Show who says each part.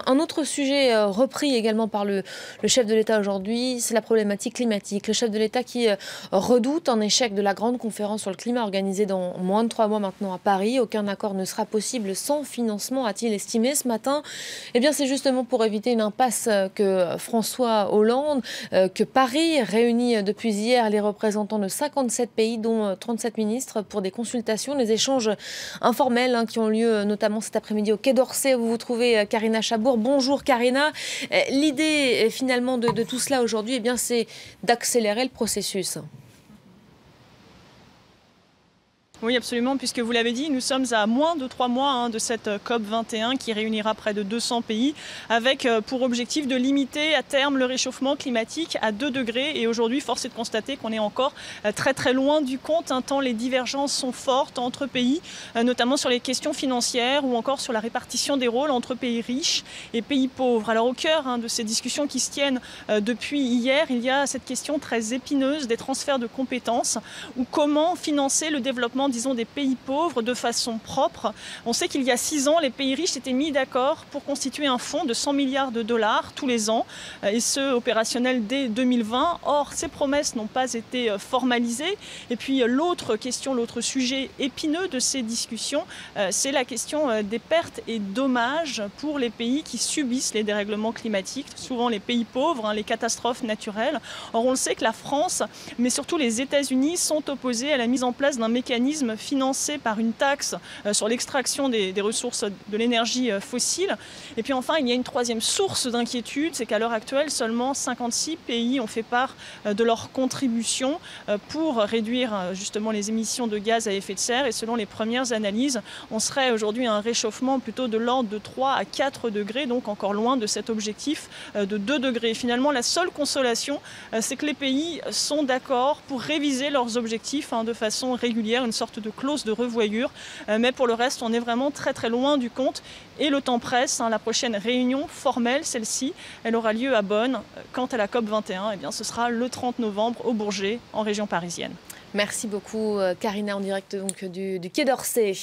Speaker 1: Un autre sujet repris également par le chef de l'État aujourd'hui, c'est la problématique climatique. Le chef de l'État qui redoute un échec de la grande conférence sur le climat organisée dans moins de 3 mois maintenant à Paris. Aucun accord ne sera possible sans financement, a-t-il estimé ce matin. Eh bien, c'est justement pour éviter une impasse que François Hollande, que Paris réunit depuis hier les représentants de 57 pays, dont 37 ministres, pour des consultations, des échanges informels qui ont lieu notamment cet après-midi au Quai d'Orsay, où vous vous trouvez Karina Chabour. Bonjour Karina. L'idée finalement de tout cela aujourd'hui, c'est d'accélérer le processus.
Speaker 2: Oui, absolument, puisque vous l'avez dit, nous sommes à moins de 3 mois de cette COP21 qui réunira près de 200 pays, avec pour objectif de limiter à terme le réchauffement climatique à 2 degrés. Et aujourd'hui, force est de constater qu'on est encore très très loin du compte, tant les divergences sont fortes entre pays, notamment sur les questions financières ou encore sur la répartition des rôles entre pays riches et pays pauvres. Alors au cœur de ces discussions qui se tiennent depuis hier, il y a cette question très épineuse des transferts de compétences, ou comment financer le développement des pays pauvres de façon propre. On sait qu'il y a 6 ans, les pays riches s'étaient mis d'accord pour constituer un fonds de 100 milliards de dollars tous les ans, et ce, opérationnel dès 2020. Or, ces promesses n'ont pas été formalisées. Et puis, l'autre question, l'autre sujet épineux de ces discussions, c'est la question des pertes et dommages pour les pays qui subissent les dérèglements climatiques, souvent les pays pauvres, les catastrophes naturelles. Or, on le sait que la France, mais surtout les États-Unis, sont opposés à la mise en place d'un mécanisme financé par une taxe sur l'extraction des ressources de l'énergie fossile. Et puis enfin, il y a une troisième source d'inquiétude, c'est qu'à l'heure actuelle, seulement 56 pays ont fait part de leur contribution pour réduire justement les émissions de gaz à effet de serre. Et selon les premières analyses, on serait aujourd'hui à un réchauffement plutôt de l'ordre de 3 à 4 degrés, donc encore loin de cet objectif de 2 degrés. Finalement, la seule consolation, c'est que les pays sont d'accord pour réviser leurs objectifs de façon régulière, une sorte de clause de revoyure, mais pour le reste on est vraiment très très loin du compte et le temps presse. La prochaine réunion formelle, celle-ci, elle aura lieu à Bonn. Quant à la COP21, ce sera le 30 novembre au Bourget, en région parisienne.
Speaker 1: Merci beaucoup Karina, en direct donc du Quai d'Orsay.